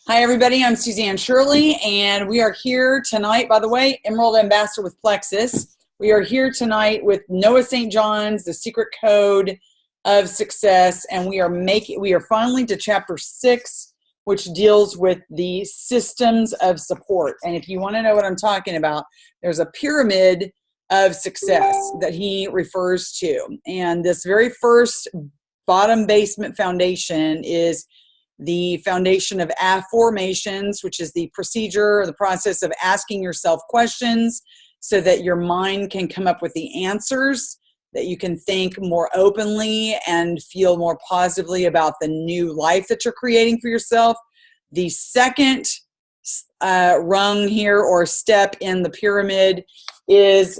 Hi, everybody. I'm Suzanne Shirley, and we are here tonight, by the way, Emerald Ambassador with Plexus. We are here tonight with Noah St. John's, The Secret Code of Success, and we are finally to chapter 6, which deals with the systems of support. And if you want to know what I'm talking about, there's a pyramid of success that he refers to. And this very first bottom basement foundation is the foundation of affirmations, which is the procedure or the process of asking yourself questions so that your mind can come up with the answers, that you can think more openly and feel more positively about the new life that you're creating for yourself. The second rung here or step in the pyramid is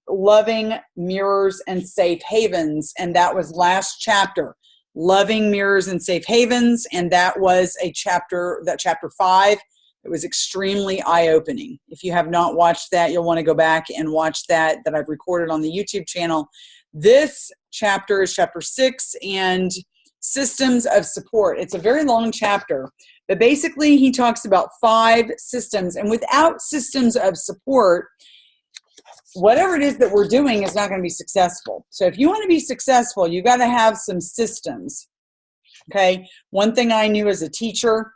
loving mirrors and safe havens, and that was last chapter. Loving mirrors and safe havens, and that was chapter 5. It was extremely eye-opening. If you have not watched that, you'll want to go back and watch that I've recorded on the YouTube channel. This chapter is chapter 6, and systems of support. It's a very long chapter, but basically he talks about 5 systems, and without systems of support, whatever it is that we're doing is not going to be successful. So if you want to be successful, you got to have some systems. Okay. One thing I knew as a teacher,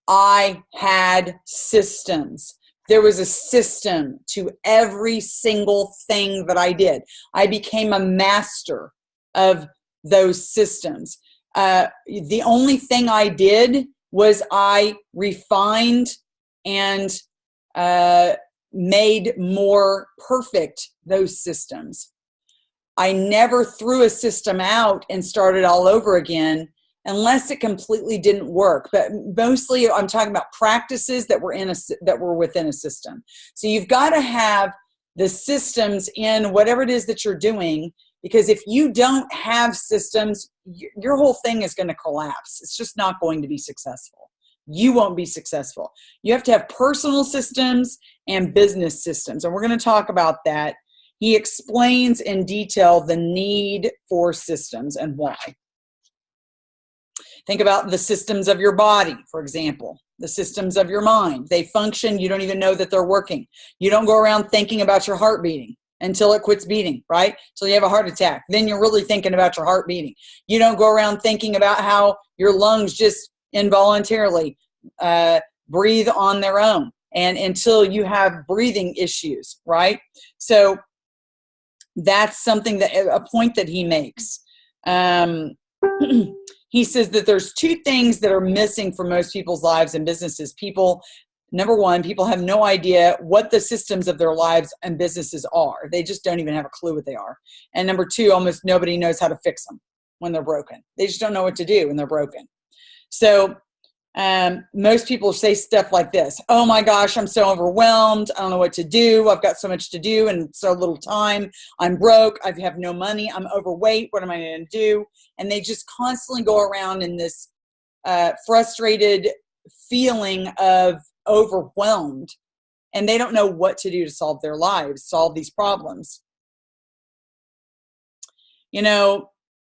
I had systems. There was a system to every single thing that I did. I became a master of those systems. The only thing I did was I refined and made more perfect those systems. I never threw a system out and started all over again unless it completely didn't work. But mostly I'm talking about practices that were within a system. So you've got to have the systems in whatever it is that you're doing, because if you don't have systems, your whole thing is going to collapse. It's just not going to be successful. You won't be successful. You have to have personal systems and business systems. And we're going to talk about that. He explains in detail the need for systems and why. Think about the systems of your body, for example, the systems of your mind. They function. You don't even know that they're working. You don't go around thinking about your heart beating until it quits beating, right? Until you have a heart attack. Then you're really thinking about your heart beating. You don't go around thinking about how your lungs just involuntarily breathe on their own, and until you have breathing issues, right? So that's something a point that he makes. He says that there's 2 things that are missing for most people's lives and businesses. Number one, people have no idea what the systems of their lives and businesses are. They just don't even have a clue what they are. And number 2, almost nobody knows how to fix them when they're broken. They just don't know what to do when they're broken. So most people say stuff like this: oh my gosh, I'm so overwhelmed. I don't know what to do. I've got so much to do and so little time. I'm broke. I have no money. I'm overweight. What am I going to do? And they just constantly go around in this frustrated feeling of overwhelmed, and they don't know what to do to solve their lives, solve these problems. You know,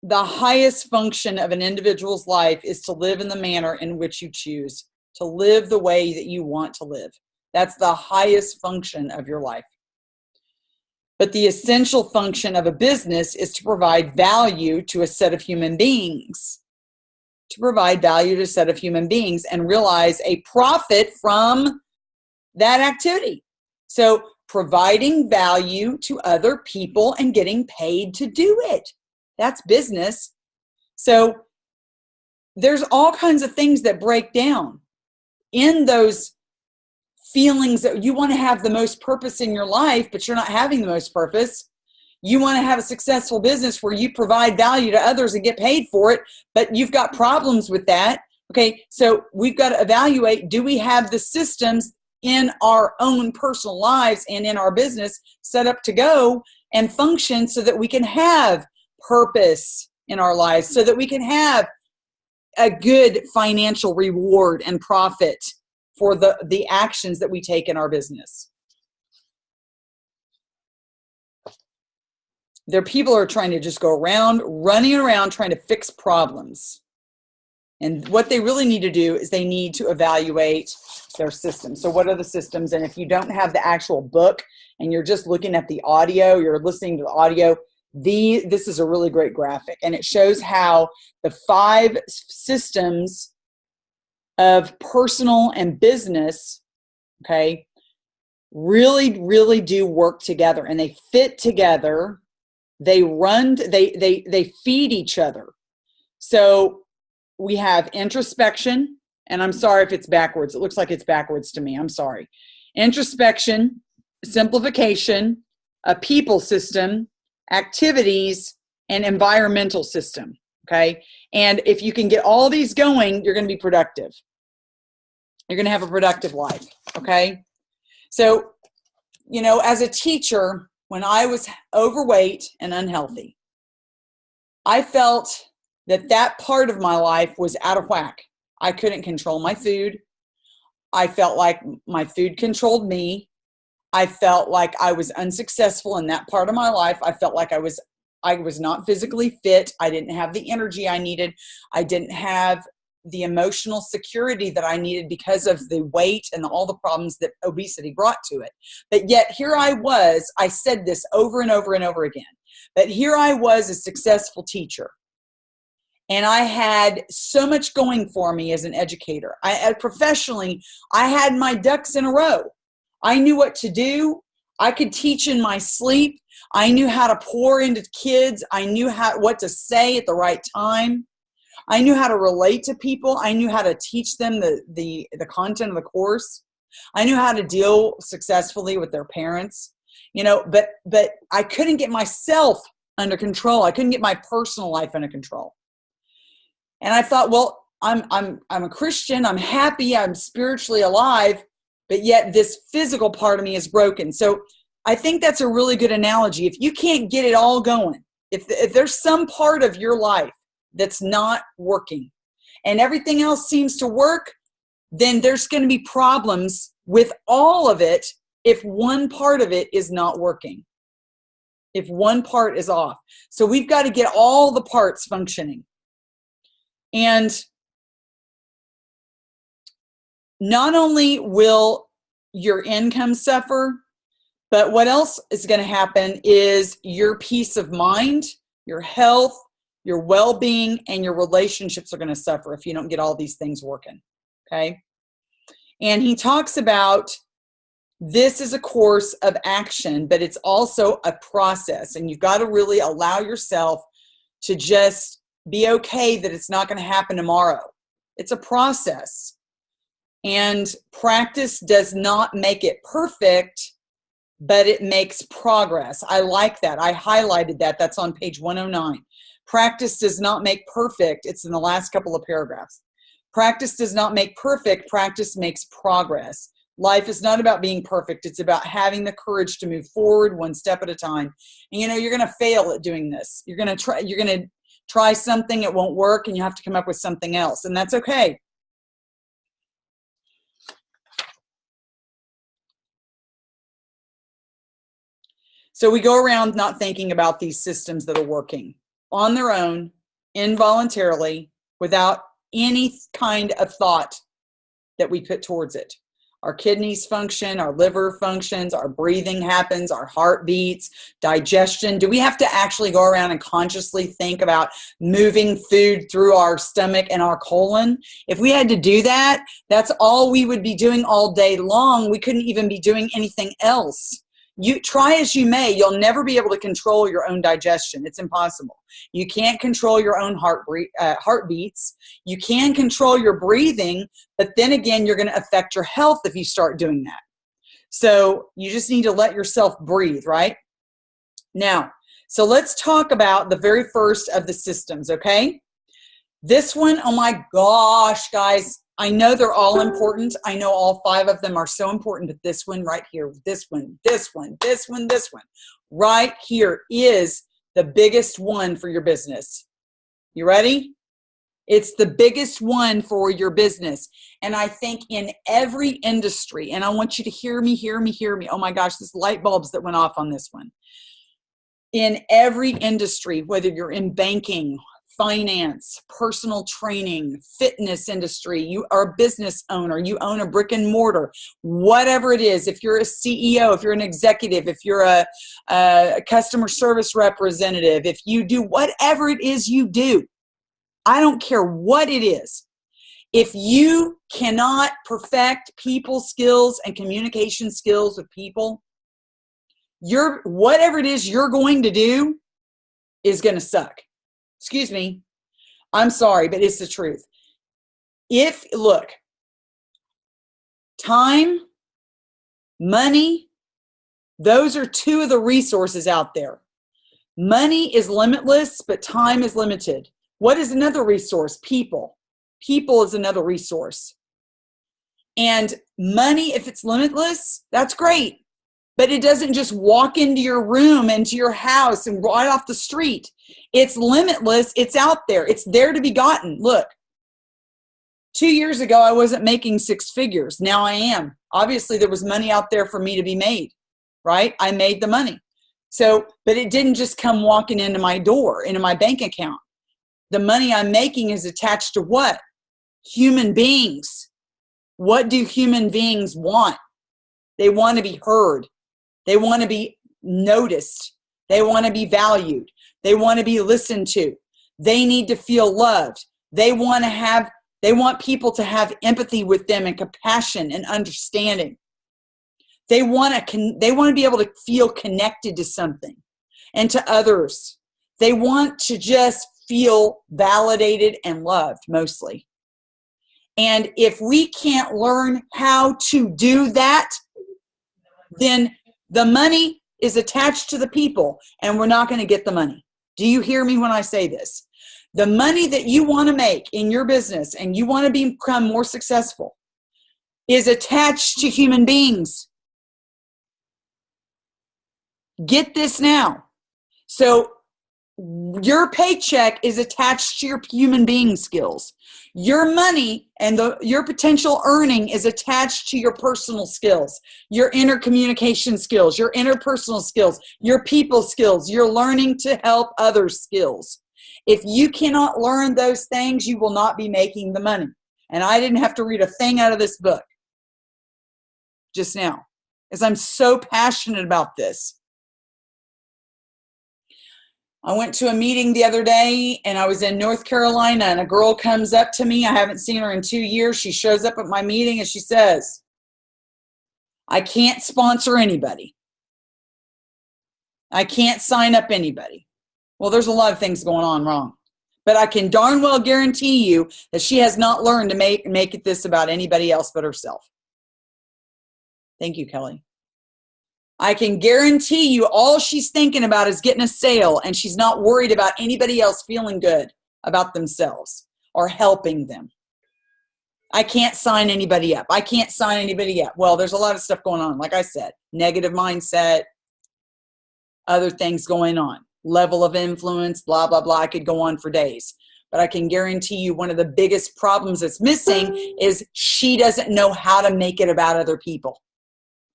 the highest function of an individual's life is to live in the manner in which you choose, to live the way that you want to live. That's the highest function of your life. But the essential function of a business is to provide value to a set of human beings. To provide value to a set of human beings and realize a profit from that activity. So providing value to other people and getting paid to do it. That's business. So there's all kinds of things that break down in those feelings that you want to have the most purpose in your life, but you're not having the most purpose. You want to have a successful business where you provide value to others and get paid for it, but you've got problems with that. Okay, so we've got to evaluate, do we have the systems in our own personal lives and in our business set up to go and function so that we can have purpose in our lives, so that we can have a good financial reward and profit for the actions that we take in our business. There are people who are trying to just go around, running around, trying to fix problems. And what they really need to do is they need to evaluate their systems. So what are the systems? And if you don't have the actual book and you're just looking at the audio, you're listening to the audio, this is a really great graphic. And it shows how the 5 systems of personal and business, okay, really, really do work together, and they fit together. They feed each other. So we have introspection, and I'm sorry if it's backwards. It looks like it's backwards to me. I'm sorry. Introspection, simplification, a people system, activities, and environmental system. Okay. And if you can get all these going, you're going to be productive. You're going to have a productive life. Okay. So, you know, as a teacher, when I was overweight and unhealthy, I felt that part of my life was out of whack. I couldn't control my food. I felt like my food controlled me. I felt like I was unsuccessful in that part of my life. I felt like I was not physically fit. I didn't have the energy I needed. I didn't have the emotional security that I needed because of the weight and all the problems that obesity brought to it. But yet here I was, I said this over and over and over again, but here I was, a successful teacher. And I had so much going for me as an educator. Professionally, I had my ducks in a row. I knew what to do. I could teach in my sleep. I knew how to pour into kids. I knew what to say at the right time. I knew how to relate to people. I knew how to teach them the content of the course. I knew how to deal successfully with their parents. You know, but I couldn't get myself under control. I couldn't get my personal life under control. And I thought, well, I'm a Christian. I'm happy. I'm spiritually alive, but yet this physical part of me is broken. So I think that's a really good analogy. If you can't get it all going, if there's some part of your life that's not working and everything else seems to work, then there's going to be problems with all of it if one part of it is not working, if one part is off. So we've got to get all the parts functioning. And not only will your income suffer, but what else is going to happen is your peace of mind, your health, your well-being, and your relationships are going to suffer if you don't get all these things working. Okay. And he talks about this is a course of action, but it's also a process. And you've got to really allow yourself to just be okay that it's not going to happen tomorrow. It's a process. And practice does not make it perfect, but it makes progress. I like that. I highlighted that. That's on page 109. Practice does not make perfect. It's in the last couple of paragraphs. Practice does not make perfect. Practice makes progress. Life is not about being perfect. It's about having the courage to move forward one step at a time. And you know, you're going to fail at doing this. You're going to try something, it won't work, and you have to come up with something else. And that's okay. So we go around not thinking about these systems that are working on their own, involuntarily, without any kind of thought that we put towards it. Our kidneys function, our liver functions, our breathing happens, our heart beats, digestion. Do we have to actually go around and consciously think about moving food through our stomach and our colon? If we had to do that, that's all we would be doing all day long. We couldn't even be doing anything else. You try as you may, you'll never be able to control your own digestion. It's impossible. You can't control your own heartbeats. You can control your breathing, but then again, you're going to affect your health if you start doing that. So you just need to let yourself breathe, right? Now, so let's talk about the very first of the systems, okay? This one, oh my gosh, guys. I know they're all important. I know all 5 of them are so important, but this one right here, this one, right here is the biggest one for your business. You ready? It's the biggest one for your business. And I think in every industry, and I want you to hear me. Oh my gosh, this light bulbs that went off on this one. In every industry, whether you're in banking, finance, personal training, fitness industry, you are a business owner, you own a brick and mortar, whatever it is, if you're a CEO, if you're an executive, if you're a customer service representative, if you do whatever it is you do, I don't care what it is. If you cannot perfect people skills and communication skills with people, whatever it is you're going to do is going to suck. Excuse me. I'm sorry, but it's the truth. Look, time, money, those are two of the resources out there. Money is limitless, but time is limited. What is another resource? People. People is another resource. And money, if it's limitless, that's great. But it doesn't just walk into your room, into your house, and right off the street. It's limitless. It's out there. It's there to be gotten. Look, 2 years ago, I wasn't making six figures. Now I am. Obviously, there was money out there for me to be made, right? I made the money. But it didn't just come walking into my door, into my bank account. The money I'm making is attached to what? Human beings. What do human beings want? They want to be heard. They want to be noticed. They want to be valued. They want to be listened to. They need to feel loved. They want people to have empathy with them and compassion and understanding. They want to be able to feel connected to something and to others. They want to just feel validated and loved mostly. And if we can't learn how to do that, then the money is attached to the people and we're not going to get the money. Do you hear me when I say this? The money that you want to make in your business and you want to become more successful is attached to human beings. Get this now. So your paycheck is attached to your human being skills. Your money and your potential earning is attached to your personal skills, your intercommunication skills, your interpersonal skills, your people skills, your learning to help others skills. If you cannot learn those things, you will not be making the money. And I didn't have to read a thing out of this book just now, because I'm so passionate about this. I went to a meeting the other day and I was in North Carolina and a girl comes up to me. I haven't seen her in 2 years. She shows up at my meeting and she says, I can't sponsor anybody. I can't sign up anybody. Well, there's a lot of things going on wrong. But I can darn well guarantee you that she has not learned to make it this about anybody else but herself. Thank you, Kelly. I can guarantee you all she's thinking about is getting a sale, and she's not worried about anybody else feeling good about themselves or helping them. I can't sign anybody up. I can't sign anybody up. Well, there's a lot of stuff going on. Like I said, negative mindset, other things going on, level of influence, blah, blah, blah. I could go on for days. But I can guarantee you one of the biggest problems that's missing is she doesn't know how to make it about other people.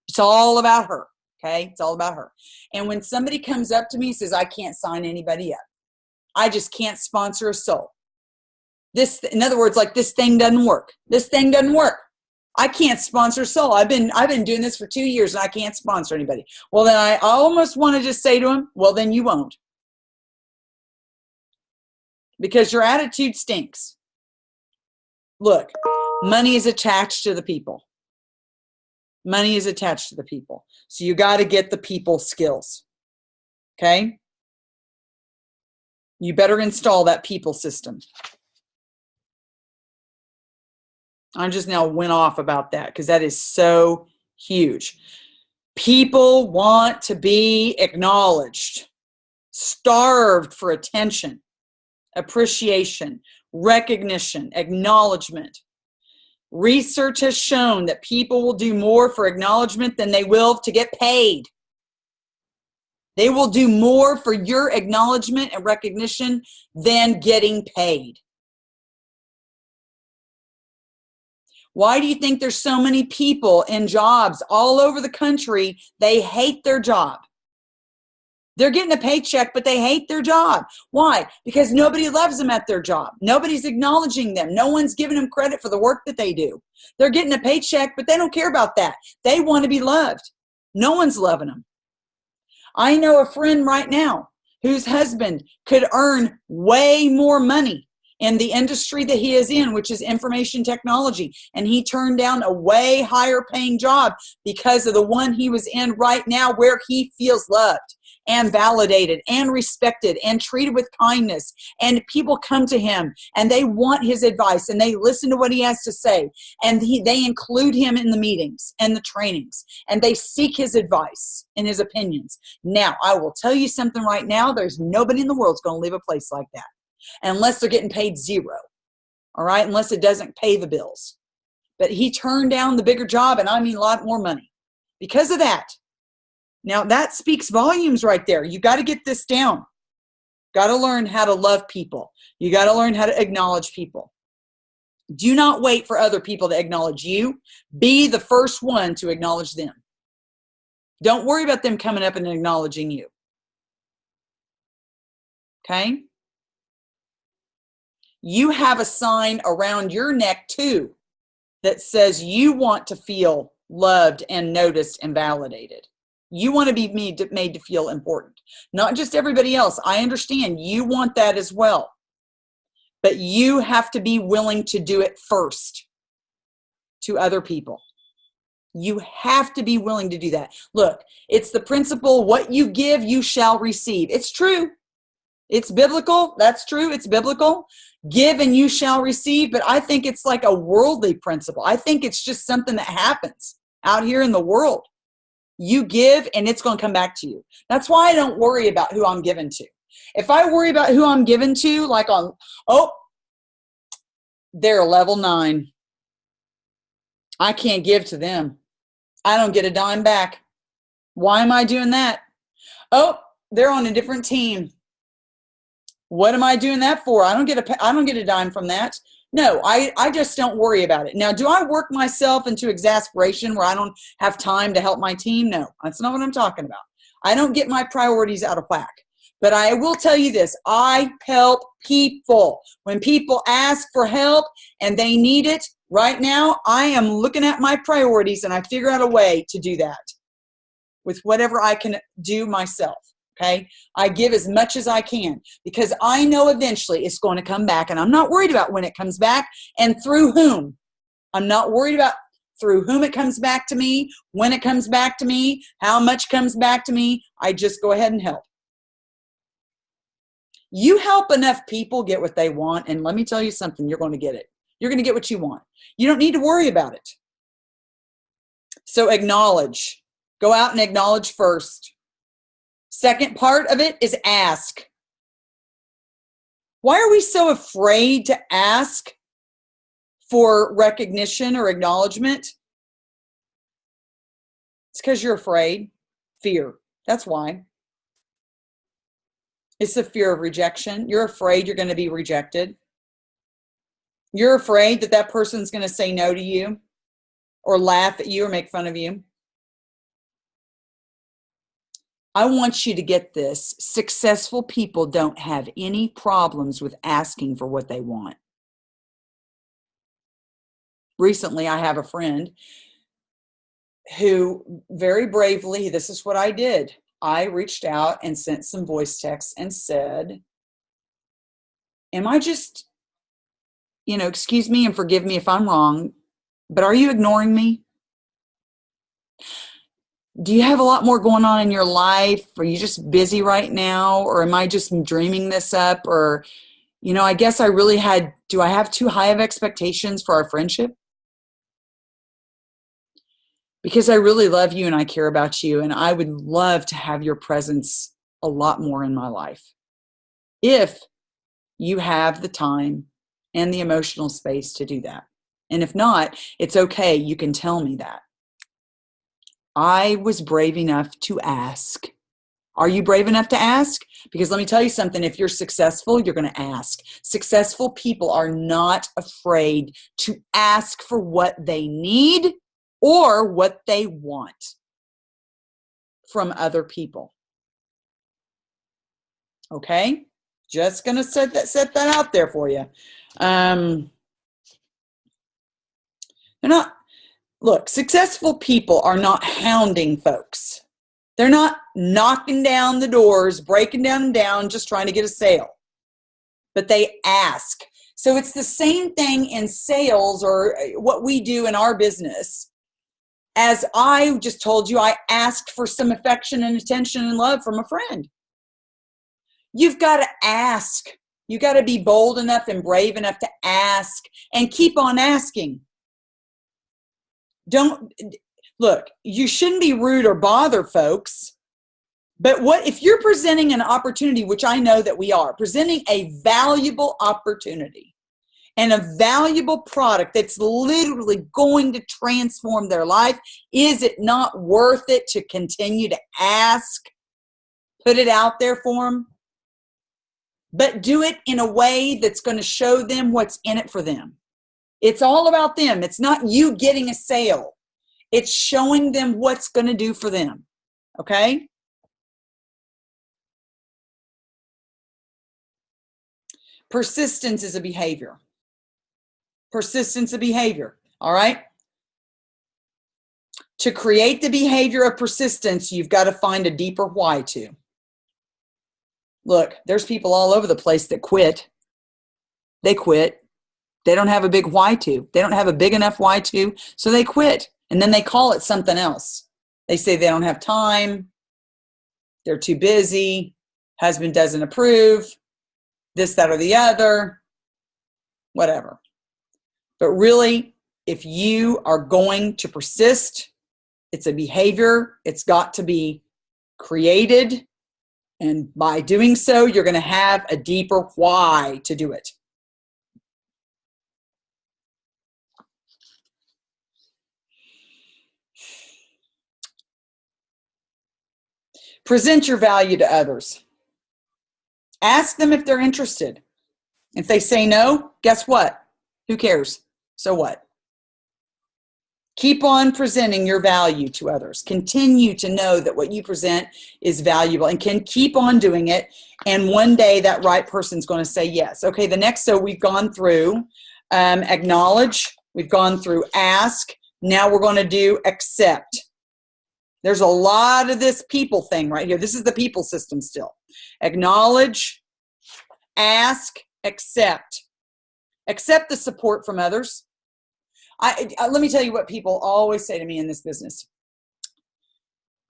It's all about her. Okay, it's all about her. And when somebody comes up to me and says, I can't sign anybody up, I just can't sponsor a soul. In other words, like this thing doesn't work. This thing doesn't work. I can't sponsor a soul. I've been doing this for 2 years and I can't sponsor anybody. Well, then I almost want to just say to him, well, then you won't. Because your attitude stinks. Look, money is attached to the people. Money is attached to the people. So you got to get the people skills. Okay? You better install that people system. I just now went off about that because that is so huge. People want to be acknowledged, starved for attention, appreciation, recognition, acknowledgement. Research has shown that people will do more for acknowledgement than they will to get paid. They will do more for your acknowledgement and recognition than getting paid. Why do you think there's so many people in jobs all over the country? They hate their job. They're getting a paycheck, but they hate their job. Why? Because nobody loves them at their job. Nobody's acknowledging them. No one's giving them credit for the work that they do. They're getting a paycheck, but they don't care about that. They want to be loved. No one's loving them. I know a friend right now whose husband could earn way more money in the industry that he is in, which is information technology. And he turned down a way higher paying job because of the one he was in right now, where he feels loved and validated and respected and treated with kindness. And people come to him and they want his advice and they listen to what he has to say. And they include him in the meetings and the trainings, and they seek his advice and his opinions. Now, I will tell you something right now. There's nobody in the world that's going to leave a place like that unless they're getting paid zero. All right. Unless it doesn't pay the bills. But he turned down the bigger job, and I mean a lot more money because of that. Now that speaks volumes right there. You got to get this down. Got to learn how to love people. You got to learn how to acknowledge people. Do not wait for other people to acknowledge you. Be the first one to acknowledge them. Don't worry about them coming up and acknowledging you. Okay? You have a sign around your neck too that says you want to feel loved and noticed and validated. You want to be made to feel important. Not just everybody else. I understand you want that as well. But you have to be willing to do it first to other people. You have to be willing to do that. Look, it's the principle, what you give, you shall receive. It's true. It's biblical. That's true. It's biblical. Give and you shall receive. But I think it's like a worldly principle. I think it's just something that happens out here in the world. You give and it's going to come back to you. That's why I don't worry about who I'm giving to. If I worry about who I'm giving to, like they're level 9. I can't give to them. I don't get a dime back. Why am I doing that? Oh, they're on a different team. What am I doing that for? I don't get a dime from that. No, I just don't worry about it. Now, do I work myself into exasperation where I don't have time to help my team? No, that's not what I'm talking about. I don't get my priorities out of whack. But I will tell you this, I help people. When people ask for help and they need it, right now, I am looking at my priorities and I figure out a way to do that with whatever I can do myself. Okay, I give as much as I can because I know eventually it's going to come back, and I'm not worried about when it comes back and through whom. I'm not worried about through whom it comes back to me, when it comes back to me, how much comes back to me. I just go ahead and help. You help enough people get what they want, and let me tell you something, you're going to get it. You're going to get what you want. You don't need to worry about it. So acknowledge. Go out and acknowledge first. Second part of it is ask. Why are we so afraid to ask for recognition or acknowledgement? It's because you're afraid. Fear. That's why. It's the fear of rejection. You're afraid you're going to be rejected. You're afraid that that person's going to say no to you or laugh at you or make fun of you. I want you to get this. Successful people don't have any problems with asking for what they want. Recently, I have a friend who very bravely, this is what I did. I reached out and sent some voice texts and said, am I just, excuse me and forgive me if I'm wrong, but are you ignoring me? Do you have a lot more going on in your life? Are you just busy right now? Or am I just dreaming this up? Or, I guess do I have too high of expectations for our friendship? Because I really love you and I care about you, and I would love to have your presence a lot more in my life. If you have the time and the emotional space to do that. And if not, it's okay. You can tell me that. I was brave enough to ask. Are you brave enough to ask? Because let me tell you something, if you're successful, you're going to ask. Successful people are not afraid to ask for what they need or what they want from other people. Okay? Just going to set that out there for you. They're not, look, successful people are not hounding folks. They're not knocking down the doors, breaking them down, just trying to get a sale. But they ask. So it's the same thing in sales or what we do in our business. As I just told you, I asked for some affection and attention and love from a friend. You've got to ask. You got to be bold enough and brave enough to ask and keep on asking. Don't look, you shouldn't be rude or bother folks. But what if you're presenting an opportunity, which I know that we are, presenting a valuable opportunity and a valuable product that's literally going to transform their life, is it not worth it to continue to ask? Put it out there for them. But do it in a way that's going to show them what's in it for them. It's all about them. It's not you getting a sale. It's showing them what's going to do for them. Okay? Persistence is a behavior. Persistence of behavior. All right? To create the behavior of persistence, you've got to find a deeper why to. Look, there's people all over the place that quit. They quit. They don't have a big why to. They don't have a big enough why to, so they quit. And then they call it something else. They say they don't have time. They're too busy. Husband doesn't approve. This, that, or the other. Whatever. But really, if you are going to persist, it's a behavior. It's got to be created. And by doing so, you're going to have a deeper why to do it. Present your value to others. Ask them if they're interested. If they say no, guess what? Who cares? So what? Keep on presenting your value to others. Continue to know that what you present is valuable and can keep on doing it. And one day that right person's going to say yes. Okay, the next, so we've gone through acknowledge. We've gone through ask. Now we're going to do accept. There's a lot of this people thing right here. This is the people system still. Acknowledge, ask, accept. Accept the support from others. Let me tell you what people always say to me in this business.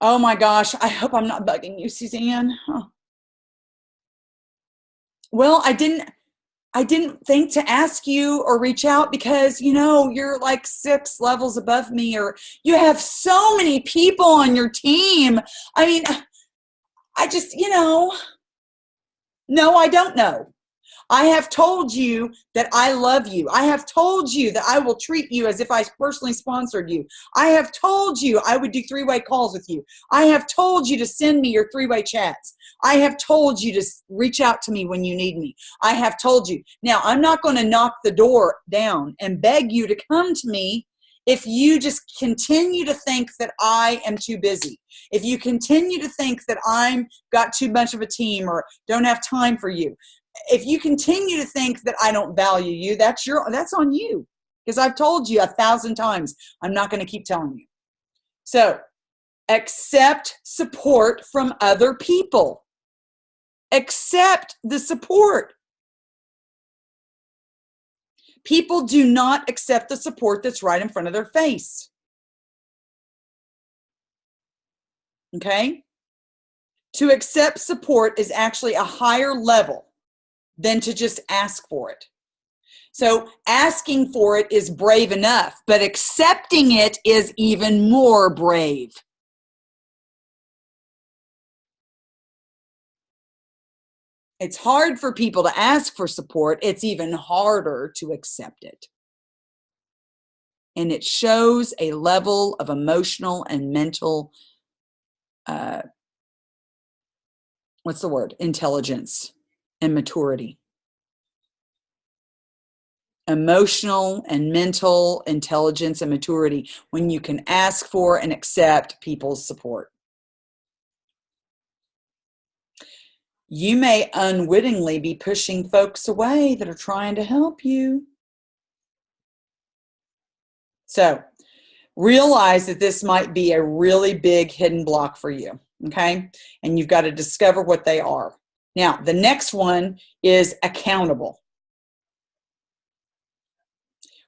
Oh my gosh, I hope I'm not bugging you, Suzanne. Huh. Well, I didn't think to ask you or reach out because, you know, you're like 6 levels above me, or you have so many people on your team. I mean, I just, you know, no, I don't know. I have told you that I love you. I have told you that I will treat you as if I personally sponsored you. I have told you I would do 3-way calls with you. I have told you to send me your 3-way chats. I have told you to reach out to me when you need me. I have told you. Now, I'm not going to knock the door down and beg you to come to me if you just continue to think that I am too busy. If you continue to think that I'm got too much of a team or don't have time for you. If you continue to think that I don't value you, that's on you. Because I've told you 1,000 times, I'm not going to keep telling you. So, accept support from other people. Accept the support. People do not accept the support that's right in front of their face. Okay? To accept support is actually a higher level than to just ask for it. So asking for it is brave enough, but accepting it is even more brave. It's hard for people to ask for support. It's even harder to accept it. And it shows a level of emotional and mental, intelligence and maturity. Emotional and mental intelligence and maturity when you can ask for and accept people's support. you may unwittingly be pushing folks away that are trying to help you. So realize that this might be a really big hidden block for you, okay? And you've got to discover what they are. Now, the next one is accountable.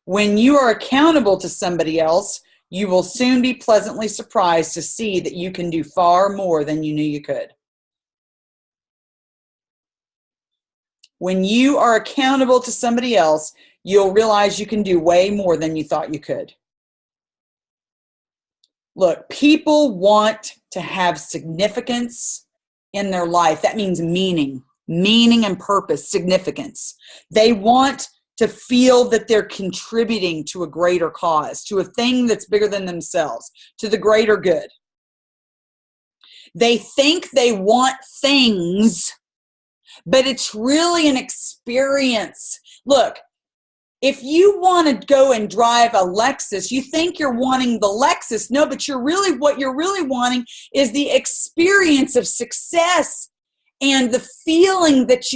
When you are accountable to somebody else, you will soon be pleasantly surprised to see that you can do far more than you knew you could. When you are accountable to somebody else, you'll realize you can do way more than you thought you could. Look, people want to have significance in their life. That means meaning and purpose, significance. They want to feel that they're contributing to a greater cause, to a thing that's bigger than themselves, to the greater good. They think they want things, but it's really an experience. Look, if you want to go and drive a Lexus, you think you're wanting the Lexus. No, but what you're really wanting is the experience of success and the feeling that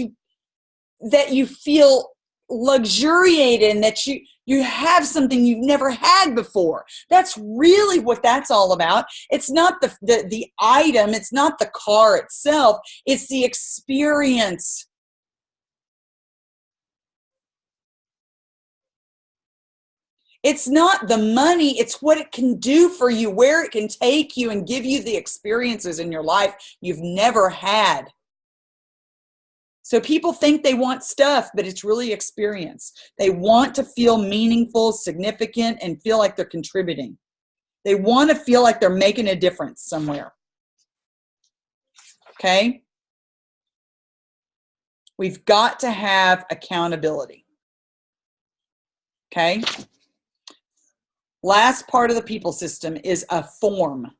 you feel luxuriated and that you have something you've never had before. That's really what that's all about. It's not the item, it's not the car itself, it's the experience. It's not the money, it's what it can do for you, where it can take you and give you the experiences in your life you've never had. So people think they want stuff, but it's really experience. They want to feel meaningful, significant, and feel like they're contributing. They want to feel like they're making a difference somewhere. Okay? We've got to have accountability. Okay? Last part of the people system is a form.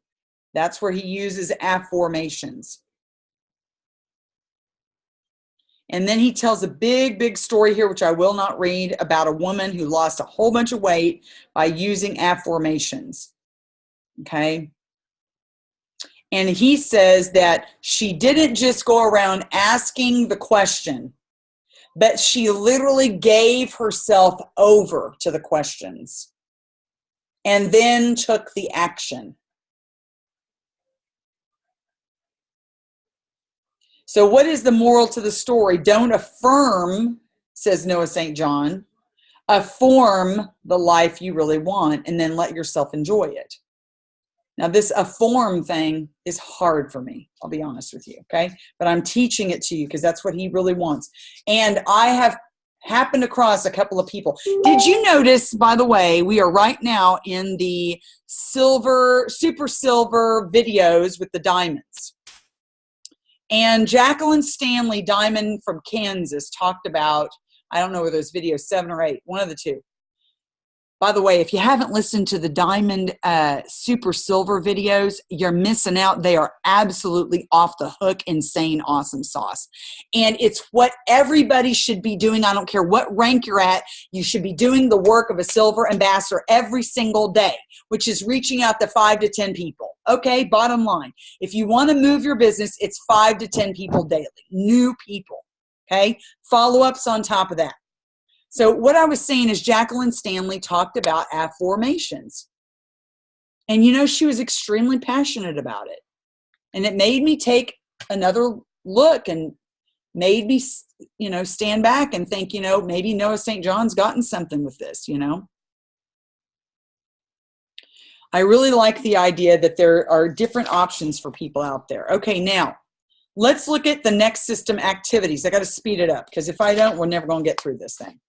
That's where he uses affirmations. And then he tells a big, big story here, which I will not read, about a woman who lost a whole bunch of weight by using affirmations. Okay? And he says that she didn't just go around asking the question, but she literally gave herself over to the questions and then took the action. So what is the moral to the story? Don't affirm, says Noah St. John. Affirm the life you really want and then let yourself enjoy it. Now this affirm thing is hard for me, I'll be honest with you, okay? But I'm teaching it to you because that's what he really wants. And I have happened across a couple of people. Did you notice, by the way, we are right now in the super silver videos with the diamonds. And Jacqueline Stanley, Diamond from Kansas, talked about, I don't know whether those videos, 7 or 8, one of the two. By the way, if you haven't listened to the Diamond Super Silver videos, you're missing out. They are absolutely off the hook, insane, awesome sauce. And it's what everybody should be doing. I don't care what rank you're at. You should be doing the work of a silver ambassador every single day, which is reaching out to 5 to 10 people. Okay, bottom line. If you want to move your business, it's 5 to 10 people daily, new people. Okay, follow-ups on top of that. So what I was saying is Jacqueline Stanley talked about affirmations. And you know, she was extremely passionate about it. And it made me take another look and made me, you know, stand back and think, you know, maybe Noah St. John's gotten something with this, you know. I really like the idea that there are different options for people out there. Okay, now let's look at the next system, activities. I got to speed it up because if I don't, we're never going to get through this thing.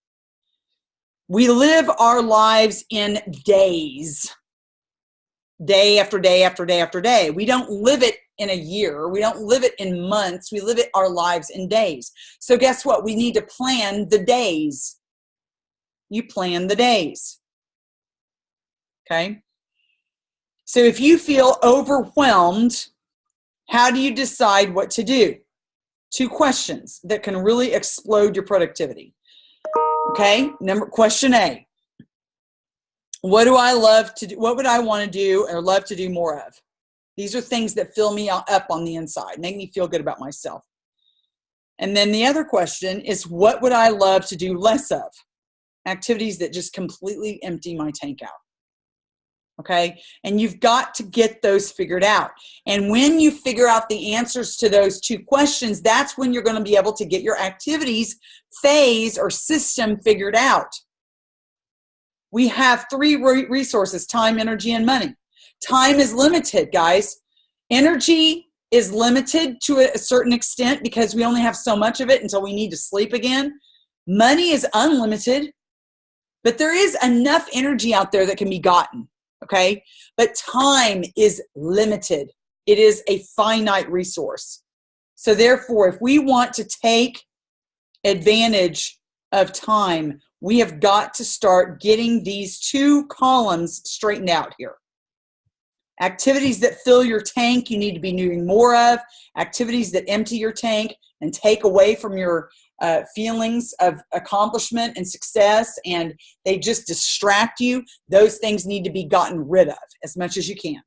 We live our lives in days, day after day after day after day. We don't live it in a year. We don't live it in months. We live it our lives in days. So guess what? We need to plan the days. You plan the days. Okay? So if you feel overwhelmed, how do you decide what to do? 2 questions that can really explode your productivity. Okay, question A. What do I love to do? What would I want to do or love to do more of? These are things that fill me up on the inside, make me feel good about myself. And then the other question is, what would I love to do less of? Activities that just completely empty my tank out. Okay? And you've got to get those figured out. And when you figure out the answers to those two questions, that's when you're going to be able to get your activities phase or system figured out. We have three resources: time, energy, and money. Time is limited, guys. Energy is limited to a certain extent because we only have so much of it until we need to sleep again. Money is unlimited, but there is enough energy out there that can be gotten, okay? But time is limited. It is a finite resource. So therefore, if we want to take advantage of time, we have got to start getting these two columns straightened out here. Activities that fill your tank, you need to be doing more of. Activities that empty your tank and take away from your feelings of accomplishment and success, and they just distract you, those things need to be gotten rid of as much as you can.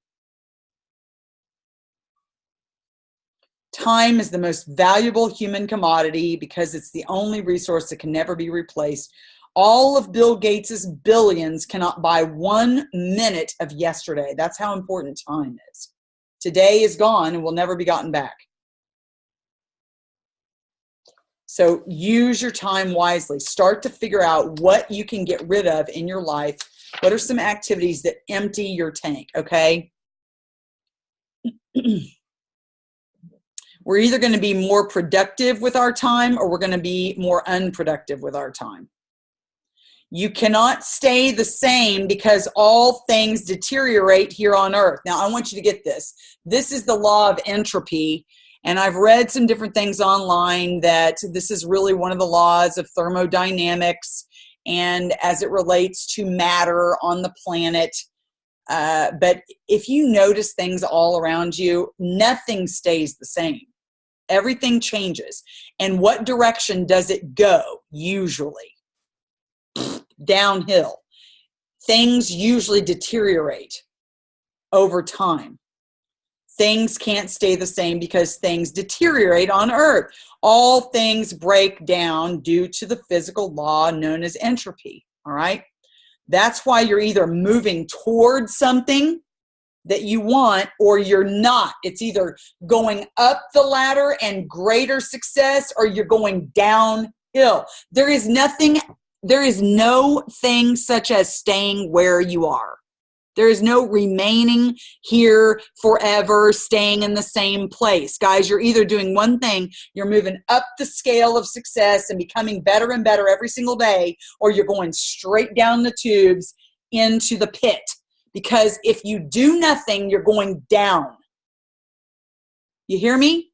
Time is the most valuable human commodity because it's the only resource that can never be replaced. All of Bill Gates's billions cannot buy 1 minute of yesterday. That's how important time is. Today is gone and will never be gotten back. So use your time wisely. Start to figure out what you can get rid of in your life. What are some activities that empty your tank, okay? We're either going to be more productive with our time or we're going to be more unproductive with our time. You cannot stay the same because all things deteriorate here on earth. Now, I want you to get this. This is the law of entropy. And I've read some different things online that this is really one of the laws of thermodynamics and as it relates to matter on the planet. But if you notice things all around you, nothing stays the same. Everything changes. And what direction does it go, usually? Downhill. Things usually deteriorate over time. Things can't stay the same because things deteriorate on earth. All things break down due to the physical law known as entropy, all right? That's why you're either moving towards something that you want or you're not. It's either going up the ladder and greater success or you're going downhill. There is no thing such as staying where you are. There is no remaining here forever, staying in the same place. Guys, you're either doing one thing, you're moving up the scale of success and becoming better and better every single day, or you're going straight down the tubes into the pit. Because if you do nothing, you're going down. You hear me?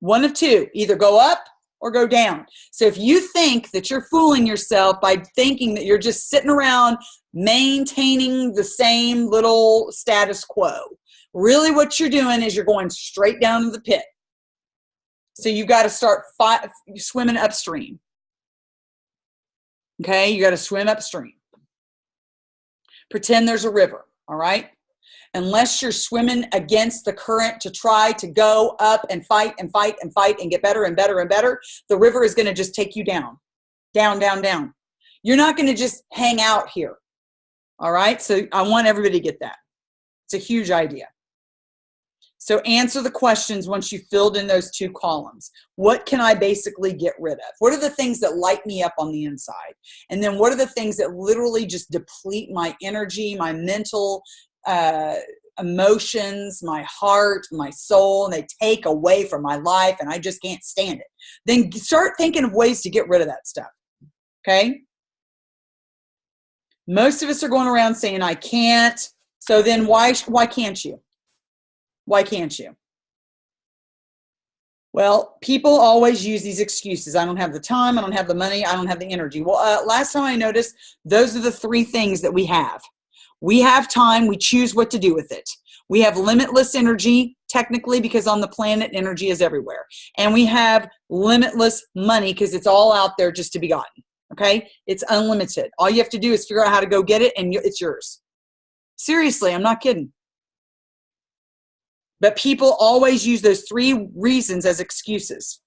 One of two, either go up or go down. So if you think that you're fooling yourself by thinking that you're just sitting around maintaining the same little status quo, really what you're doing is you're going straight down to the pit. So you got to start swimming upstream. Okay, you got to swim upstream. Pretend there's a river, all right? Unless you're swimming against the current to try to go up and fight and fight and fight and get better and better and better, the river is going to just take you down, down, down, down. You're not going to just hang out here, all right? So I want everybody to get that. It's a huge idea. So answer the questions once you've filled in those two columns. What can I basically get rid of? What are the things that light me up on the inside? And then what are the things that literally just deplete my energy, my mental emotions, my heart, my soul, and they take away from my life and I just can't stand it? Then start thinking of ways to get rid of that stuff, okay? Most of us are going around saying, I can't. So then why can't you? Why can't you? Well, people always use these excuses. I don't have the time. I don't have the money. I don't have the energy. Well, last time I noticed, those are the three things that we have. We have time. We choose what to do with it. We have limitless energy, technically, because on the planet, energy is everywhere. And we have limitless money because it's all out there just to be gotten. Okay? It's unlimited. All you have to do is figure out how to go get it, and it's yours. Seriously, I'm not kidding. But people always use those 3 reasons as excuses.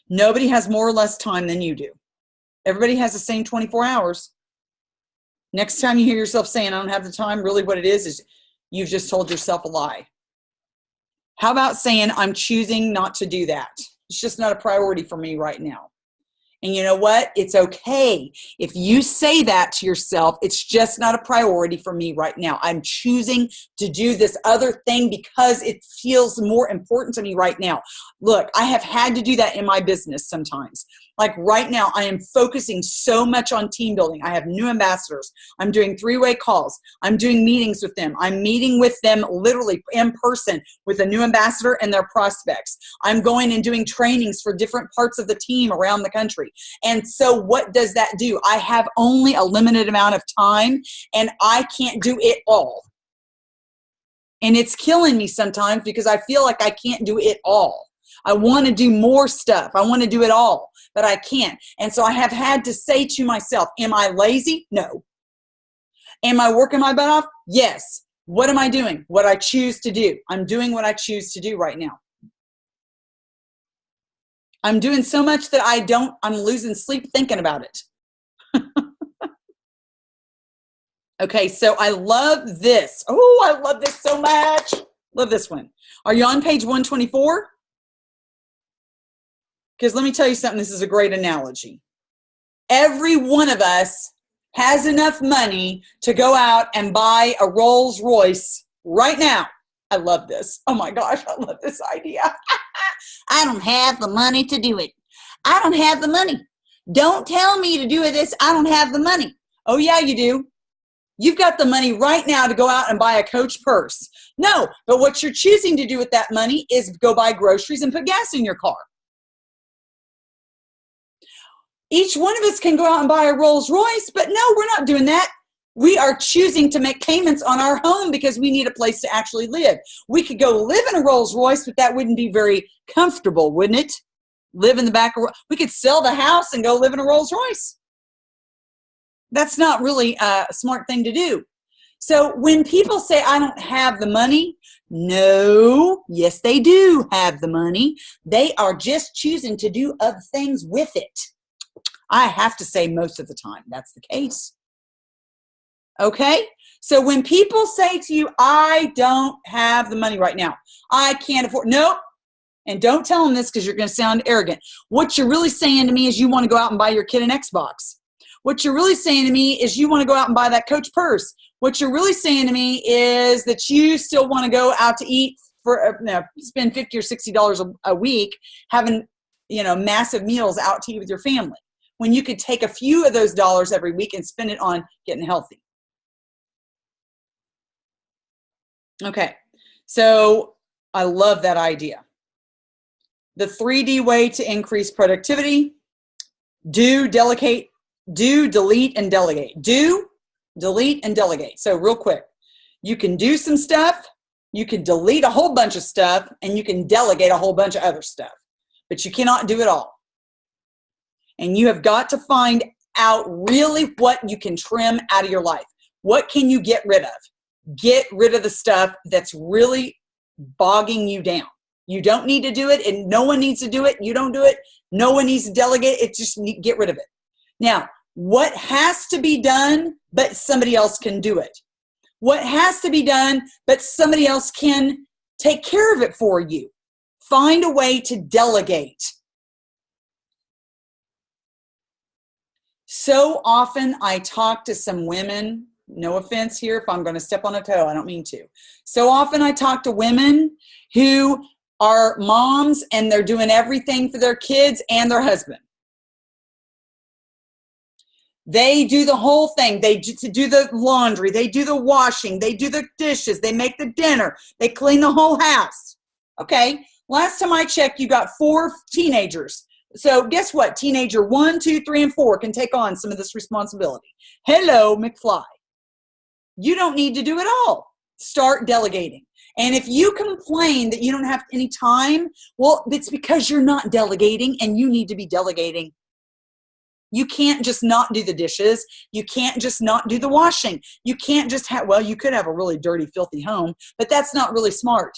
Nobody has more or less time than you do. Everybody has the same 24 hours. Next time you hear yourself saying, I don't have the time, really what it is you've just told yourself a lie. How about saying, I'm choosing not to do that? It's just not a priority for me right now. And you know what? It's okay. If you say that to yourself, it's just not a priority for me right now. I'm choosing to do this other thing because it feels more important to me right now. Look, I have had to do that in my business sometimes. Like right now, I am focusing so much on team building. I have new ambassadors. I'm doing 3-way calls. I'm doing meetings with them. I'm meeting with them literally in person with a new ambassador and their prospects. I'm going and doing trainings for different parts of the team around the country. And so what does that do? I have only a limited amount of time and I can't do it all. And it's killing me sometimes because I feel like I can't do it all. I want to do more stuff. I want to do it all, but I can't. And so I have had to say to myself, am I lazy? No. Am I working my butt off? Yes. What am I doing? What I choose to do. I'm doing what I choose to do right now. I'm doing so much that I'm losing sleep thinking about it. Okay, so I love this. Oh, I love this so much. Love this one. Are you on page 124? Because let me tell you something, this is a great analogy. Every one of us has enough money to go out and buy a Rolls Royce right now. I love this. Oh my gosh, I love this idea. I don't have the money to do it. I don't have the money. Don't tell me to do this. I don't have the money. Oh yeah, you do. You've got the money right now to go out and buy a Coach purse. No, but what you're choosing to do with that money is go buy groceries and put gas in your car. Each one of us can go out and buy a Rolls Royce, but no, we're not doing that. We are choosing to make payments on our home because we need a place to actually live. We could go live in a Rolls Royce, but that wouldn't be very comfortable, wouldn't it? Live in the back of, we could sell the house and go live in a Rolls Royce. That's not really a smart thing to do. So when people say, I don't have the money, no, yes, they do have the money. They are just choosing to do other things with it. I have to say most of the time that's the case. Okay? So when people say to you, I don't have the money right now, I can't afford, nope. And don't tell them this because you're going to sound arrogant. What you're really saying to me is you want to go out and buy your kid an Xbox. What you're really saying to me is you want to go out and buy that Coach purse. What you're really saying to me is that you still want to go out to eat for, spend $50 or $60 a week having, massive meals out to eat with your family, when you could take a few of those dollars every week and spend it on getting healthy. Okay, so I love that idea. The 3D way to increase productivity: do, delegate, do, delete, and delegate. Do, delete, and delegate. So real quick, you can do some stuff, you can delete a whole bunch of stuff, and you can delegate a whole bunch of other stuff, but you cannot do it all. And you have got to find out really what you can trim out of your life. What can you get rid of? Get rid of the stuff that's really bogging you down. You don't need to do it, and no one needs to do it. You don't do it. No one needs to delegate it. Just get rid of it. Now, what has to be done, but somebody else can do it? What has to be done, but somebody else can take care of it for you? Find a way to delegate. So often I talk to some women, no offense here if I'm going to step on a toe, I don't mean to. So often I talk to women who are moms and they're doing everything for their kids and their husband. They do the whole thing. They do the laundry, they do the washing, they do the dishes, they make the dinner, they clean the whole house. Okay, last time I checked, you got 4 teenagers. So guess what? Teenager 1, 2, 3, and 4 can take on some of this responsibility. Hello, McFly. You don't need to do it all. Start delegating. And if you complain that you don't have any time, well, it's because you're not delegating and you need to be delegating. You can't just not do the dishes. You can't just not do the washing. You can't just have, well, you could have a really dirty, filthy home, but that's not really smart.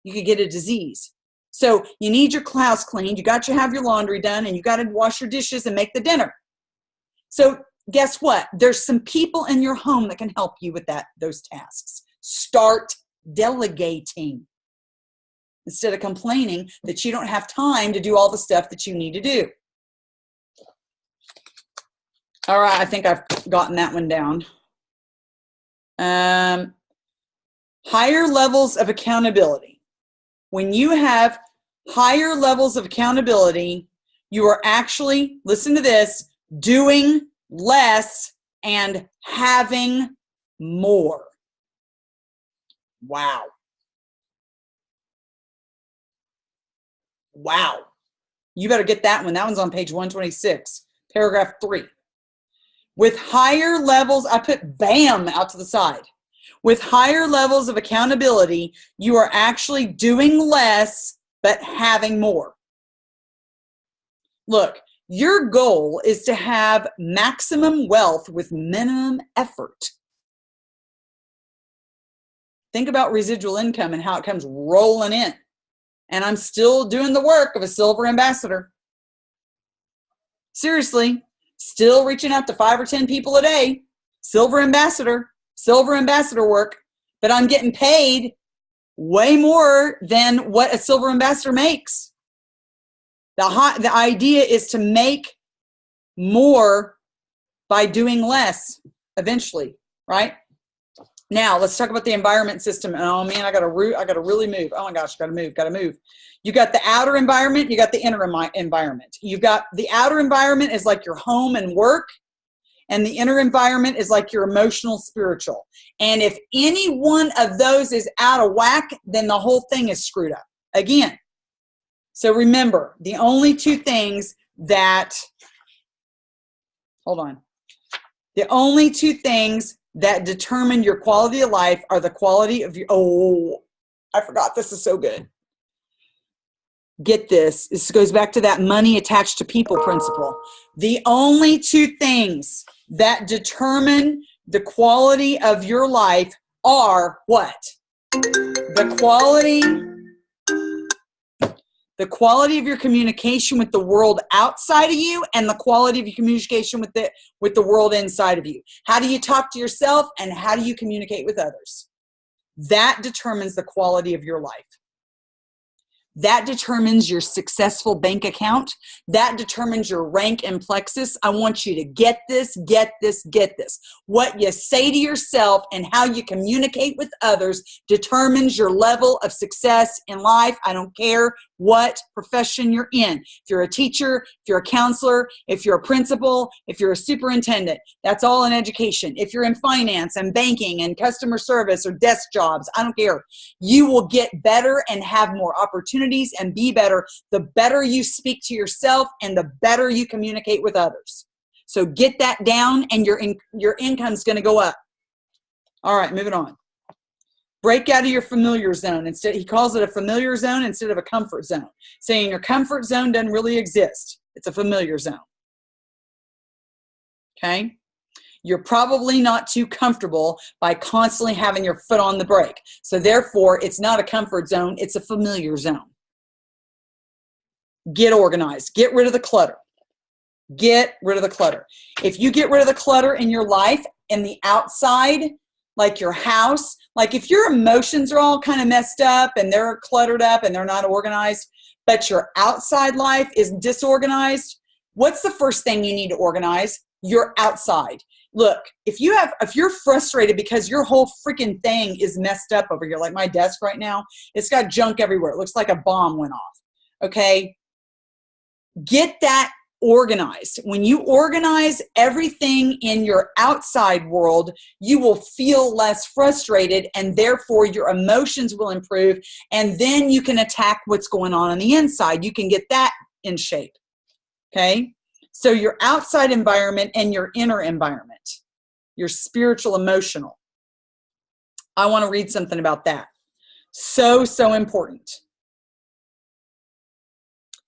You could get a disease. So you need your house cleaned. You got to have your laundry done, and you got to wash your dishes and make the dinner. So guess what? There's some people in your home that can help you with those tasks. Start delegating instead of complaining that you don't have time to do all the stuff that you need to do. All right, I think I've gotten that one down. Higher levels of accountability. When you have higher levels of accountability, you are actually, listen to this, doing less and having more. Wow. Wow. You better get that one. That one's on page 126, paragraph 3. With higher levels, I put BAM out to the side. With higher levels of accountability, you are actually doing less, but having more. Look, your goal is to have maximum wealth with minimum effort. Think about residual income and how it comes rolling in. And I'm still doing the work of a silver ambassador. Seriously, still reaching out to 5 or 10 people a day. Silver ambassador work. But I'm getting paid way more than what a silver ambassador makes. The idea is to make more by doing less eventually, right? Now, let's talk about the environment system. And oh man, I got to really move. Oh my gosh, got to move. You got the outer environment, you got the inner environment. You've got the outer environment is like your home and work, and the inner environment is like your emotional, spiritual. And if any one of those is out of whack, then the whole thing is screwed up. Again, so remember, the only two things that, the only two things that determine your quality of life are the quality of your, oh, I forgot, this is so good. Get this. This goes back to that money attached to people principle. The only two things that determine the quality of your life are what? The quality of your communication with the world outside of you and the quality of your communication with the world inside of you. How do you talk to yourself and how do you communicate with others? That determines the quality of your life. That determines your successful bank account. That determines your rank in plexus. I want you to get this, get this, get this. What you say to yourself and how you communicate with others determines your level of success in life. I don't care what profession you're in. If you're a teacher, if you're a counselor, if you're a principal, if you're a superintendent, that's all in education. If you're in finance and banking and customer service or desk jobs, I don't care. You will get better and have more opportunities and be better the better you speak to yourself and the better you communicate with others. So get that down and your income's going to go up. All right, moving on. Break out of your familiar zone. Instead, he calls it a familiar zone instead of a comfort zone, saying your comfort zone doesn't really exist. It's a familiar zone. Okay? You're probably not too comfortable by constantly having your foot on the brake. So therefore, it's not a comfort zone, it's a familiar zone. Get organized. Get rid of the clutter. Get rid of the clutter. If you get rid of the clutter in your life and the outside, like your house, like if your emotions are all kind of messed up and they're cluttered up and they're not organized, but your outside life is disorganized, what's the first thing you need to organize? Your outside. Look, if you're frustrated because your whole freaking thing is messed up over here, like my desk right now, it's got junk everywhere. It looks like a bomb went off. Okay? Get that organized. When you organize everything in your outside world, you will feel less frustrated and therefore your emotions will improve, and then you can attack what's going on the inside. You can get that in shape. Okay? So your outside environment and your inner environment, your spiritual, emotional. I want to read something about that. So important.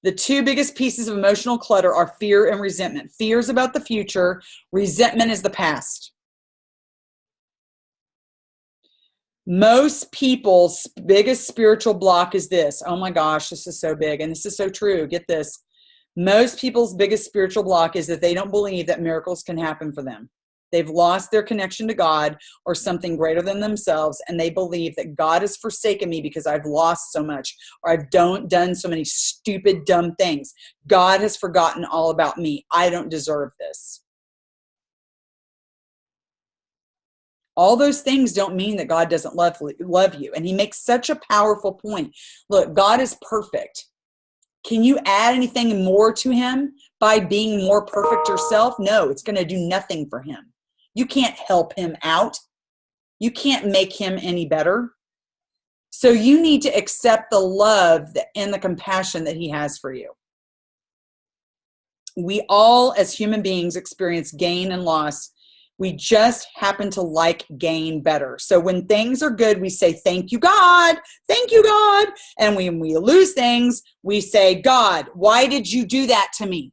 The two biggest pieces of emotional clutter are fear and resentment. Fear is about the future. Resentment is the past. Most people's biggest spiritual block is this. Oh my gosh, this is so big. And this is so true. Get this. Most people's biggest spiritual block is that they don't believe that miracles can happen for them. They've lost their connection to God or something greater than themselves, and they believe that God has forsaken me because I've lost so much, or I've done so many stupid, dumb things. God has forgotten all about me. I don't deserve this. All those things don't mean that God doesn't love you. And he makes such a powerful point. Look, God is perfect. Can you add anything more to him by being more perfect yourself? No, it's going to do nothing for him. You can't help him out. You can't make him any better. So you need to accept the love and the compassion that he has for you. We all, as human beings, experience gain and loss. We just happen to like gain better. So when things are good, we say, thank you, God. Thank you, God. And when we lose things, we say, God, why did you do that to me?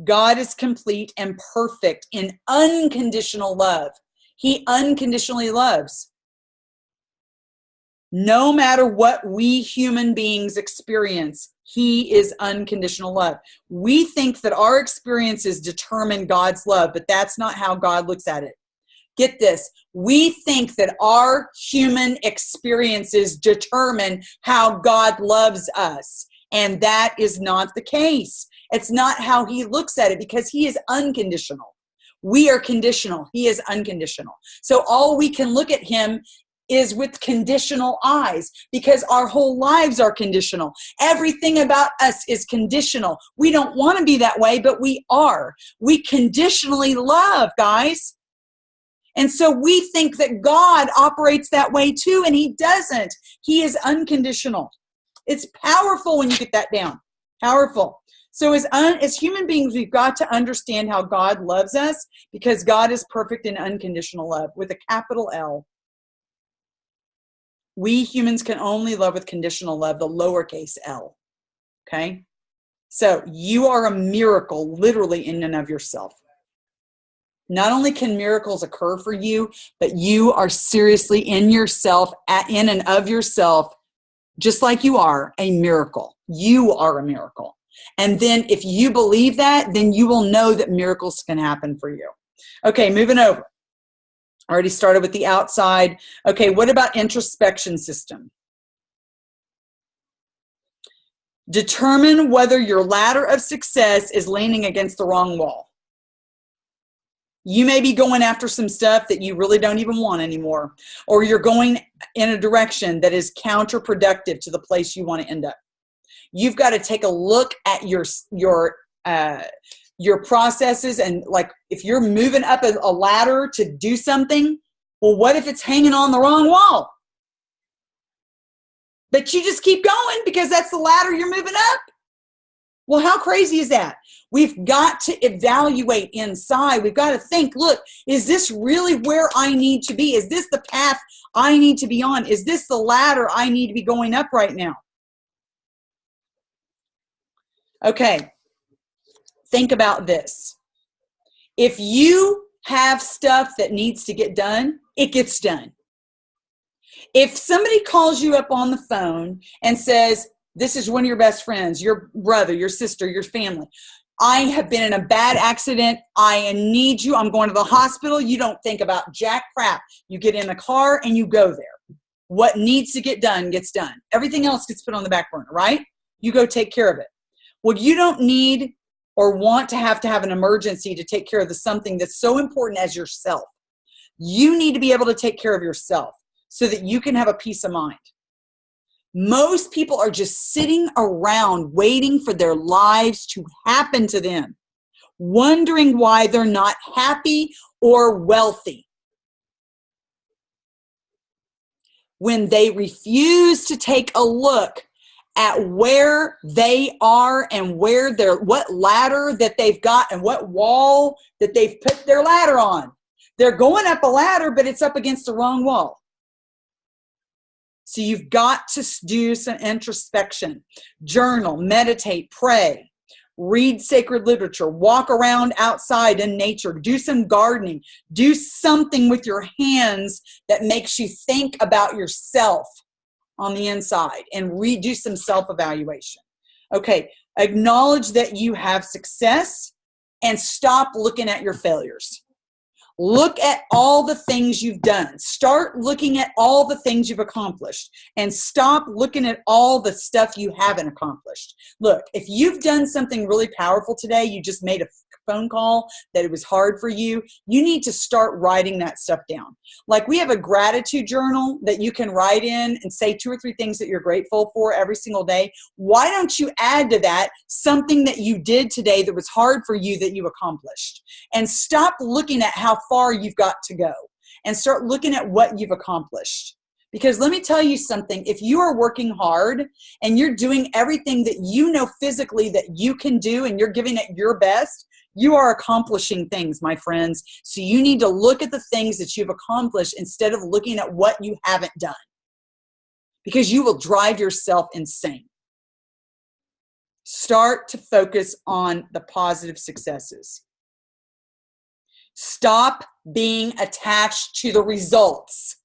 God is complete and perfect in unconditional love. He unconditionally loves. No matter what we human beings experience, he is unconditional love. We think that our experiences determine God's love, but that's not how God looks at it. Get this. We think that our human experiences determine how God loves us, and that is not the case. It's not how he looks at it, because he is unconditional. We are conditional. He is unconditional. So all we can look at him is with conditional eyes, because our whole lives are conditional. Everything about us is conditional. We don't want to be that way, but we are. We conditionally love, guys. And so we think that God operates that way too, and he doesn't. He is unconditional. It's powerful when you get that down. Powerful. So as human beings, we've got to understand how God loves us, because God is perfect in unconditional love with a capital L. We humans can only love with conditional love, the lowercase l. Okay? So you are a miracle, literally in and of yourself. Not only can miracles occur for you, but you are seriously in yourself, in and of yourself, just like you are a miracle. You are a miracle. And then if you believe that, then you will know that miracles can happen for you. Okay, moving over. Already started with the outside. Okay, what about introspection system? Determine whether your ladder of success is leaning against the wrong wall. You may be going after some stuff that you really don't even want anymore, or you're going in a direction that is counterproductive to the place you want to end up. You've got to take a look at your processes, and like if you're moving up a ladder to do something, well, what if it's hanging on the wrong wall? But you just keep going because that's the ladder you're moving up. Well, how crazy is that? We've got to evaluate inside. We've got to think, look, is this really where I need to be? Is this the path I need to be on? Is this the ladder I need to be going up right now? Okay, think about this. If you have stuff that needs to get done, it gets done. If somebody calls you up on the phone and says, this is one of your best friends, your brother, your sister, your family, I have been in a bad accident. I need you. I'm going to the hospital. You don't think about jack crap. You get in the car and you go there. What needs to get done gets done. Everything else gets put on the back burner, right? You go take care of it. Well, you don't need or want to have an emergency to take care of something that's so important as yourself. You need to be able to take care of yourself so that you can have a peace of mind. Most people are just sitting around waiting for their lives to happen to them, wondering why they're not happy or wealthy. When they refuse to take a look at where they are and what ladder that they've got and what wall that they've put their ladder on. They're going up a ladder, but it's up against the wrong wall. So you've got to do some introspection, journal, meditate, pray, read sacred literature, walk around outside in nature, do some gardening, do something with your hands that makes you think about yourself on the inside, and do some self-evaluation. Okay, acknowledge that you have success and stop looking at your failures. Look at all the things you've done. Start looking at all the things you've accomplished and stop looking at all the stuff you haven't accomplished. Look, if you've done something really powerful today, you just made a phone call that it was hard for you, you need to start writing that stuff down. Like, we have a gratitude journal that you can write in and say 2 or 3 things that you're grateful for every single day. Why don't you add to that something that you did today that was hard for you that you accomplished? And stop looking at how far you've got to go and start looking at what you've accomplished. Because let me tell you something, if you are working hard and you're doing everything that you know physically that you can do and you're giving it your best, you are accomplishing things, my friends. So you need to look at the things that you've accomplished instead of looking at what you haven't done, because you will drive yourself insane. Start to focus on the positive successes. Stop being attached to the results.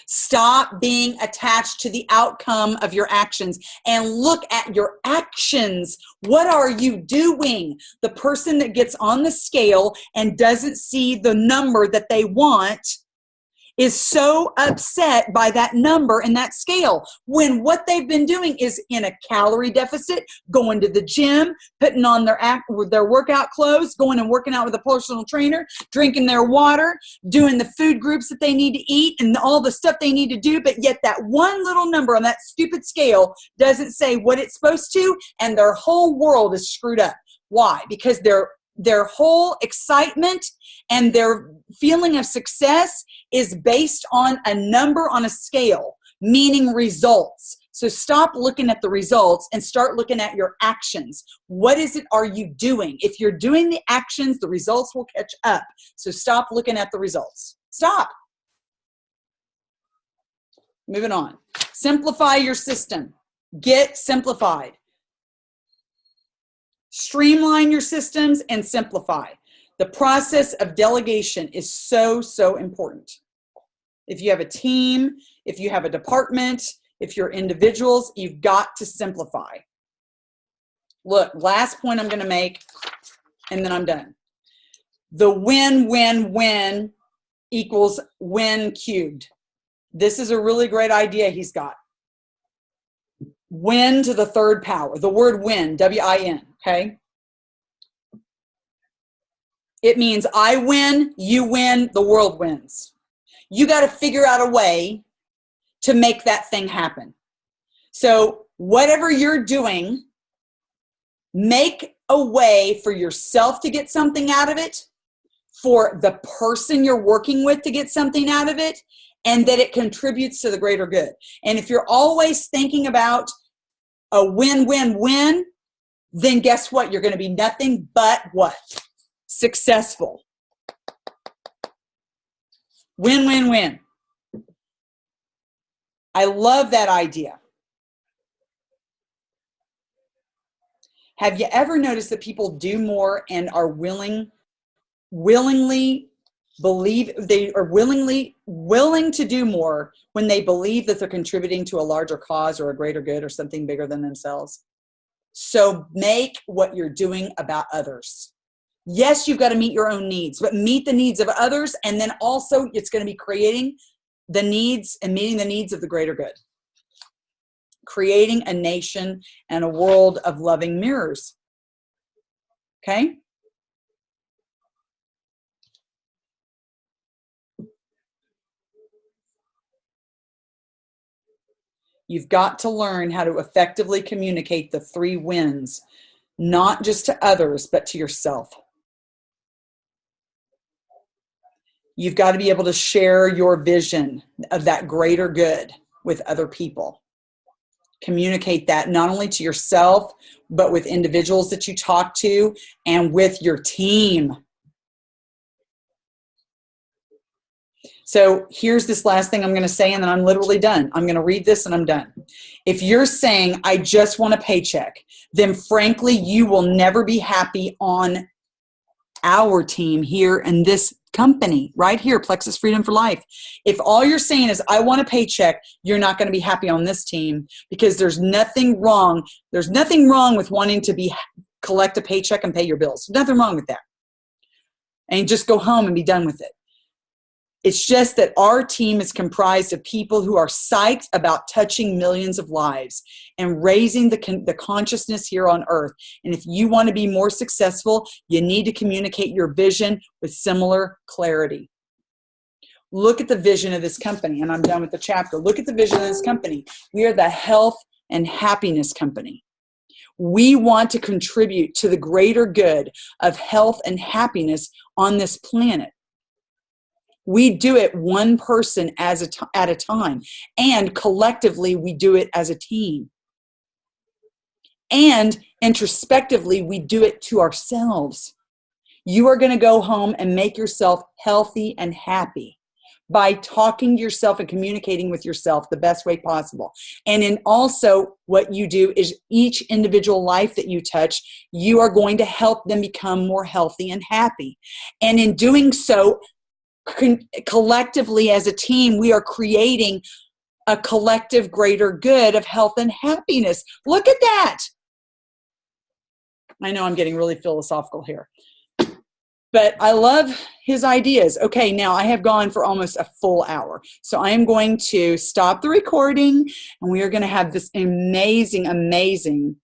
Stop being attached to the outcome of your actions and look at your actions. What are you doing? The person that gets on the scale and doesn't see the number that they want is so upset by that number and that scale, when what they've been doing is in a calorie deficit, going to the gym, putting on their workout clothes, going and working out with a personal trainer, drinking their water, doing the food groups that they need to eat and all the stuff they need to do, but yet that one little number on that stupid scale doesn't say what it's supposed to, and their whole world is screwed up. Why? Because their whole excitement and their feeling of success is based on a number on a scale, meaning results. So stop looking at the results and start looking at your actions. What is it are you doing? If you're doing the actions, the results will catch up. So stop looking at the results. Stop. Moving on. Simplify your system. Get simplified. Streamline your systems and simplify. The process of delegation is so, so important. If you have a team, if you have a department, if you're individuals, you've got to simplify. Look, last point I'm going to make, and then I'm done. The win equals win cubed. This is a really great idea he's got. Win to the third power. The word win, W-I-N, okay? It means I win, you win, the world wins. You got to figure out a way to make that thing happen. So whatever you're doing, make a way for yourself to get something out of it, for the person you're working with to get something out of it, and that it contributes to the greater good. And if you're always thinking about a win-win-win, then guess what? You're going to be nothing but what? Successful. Win-win-win. I love that idea. Have you ever noticed that people do more and are willingly believe they are willing to do more when they believe that they're contributing to a larger cause or a greater good or something bigger than themselves? So make what you're doing about others. Yes, you've got to meet your own needs, but meet the needs of others, and then also it's going to be creating the needs and meeting the needs of the greater good. Creating a nation and a world of loving mirrors. Okay? You've got to learn how to effectively communicate the 3 wins, not just to others, but to yourself. You've got to be able to share your vision of that greater good with other people. Communicate that not only to yourself, but with individuals that you talk to and with your team. So here's this last thing I'm going to say, and then I'm literally done. I'm going to read this and I'm done. If you're saying, I just want a paycheck, then frankly, you will never be happy on our team here in this company, right here, Plexus Freedom for Life. If all you're saying is, I want a paycheck, you're not going to be happy on this team, because there's nothing wrong. There's nothing wrong with wanting to collect a paycheck and pay your bills. Nothing wrong with that. And just go home and be done with it. It's just that our team is comprised of people who are psyched about touching millions of lives and raising the consciousness here on earth. And if you want to be more successful, you need to communicate your vision with similar clarity. Look at the vision of this company, and I'm done with the chapter. Look at the vision of this company. We are the health and happiness company. We want to contribute to the greater good of health and happiness on this planet. We do it one person at a time, and collectively we do it as a team. And introspectively, we do it to ourselves. You are going to go home and make yourself healthy and happy by talking to yourself and communicating with yourself the best way possible. And in also what you do is each individual life that you touch, you are going to help them become more healthy and happy. And in doing so, collectively as a team, we are creating a collective greater good of health and happiness. Look at that. I know I'm getting really philosophical here, but I love his ideas. Okay, now I have gone for almost a full hour. So I am going to stop the recording, and we are going to have this amazing, amazing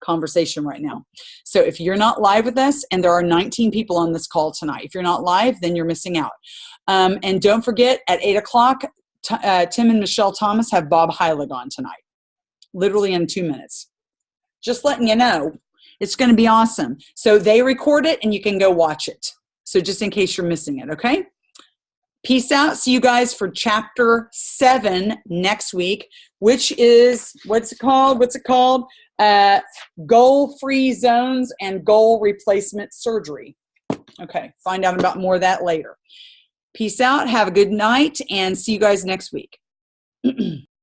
conversation right now. So if you're not live with us, and there are 19 people on this call tonight, if you're not live, then you're missing out. And don't forget, at 8 o'clock, Tim and Michelle Thomas have Bob Heilig on tonight, literally in 2 minutes. Just letting you know, it's going to be awesome. So they record it, and you can go watch it. So just in case you're missing it, okay? Peace out. See you guys for chapter 7 next week, which is, what's it called? Goal-free zones and goal replacement surgery. Okay, find out about more of that later. Peace out. Have a good night, and see you guys next week.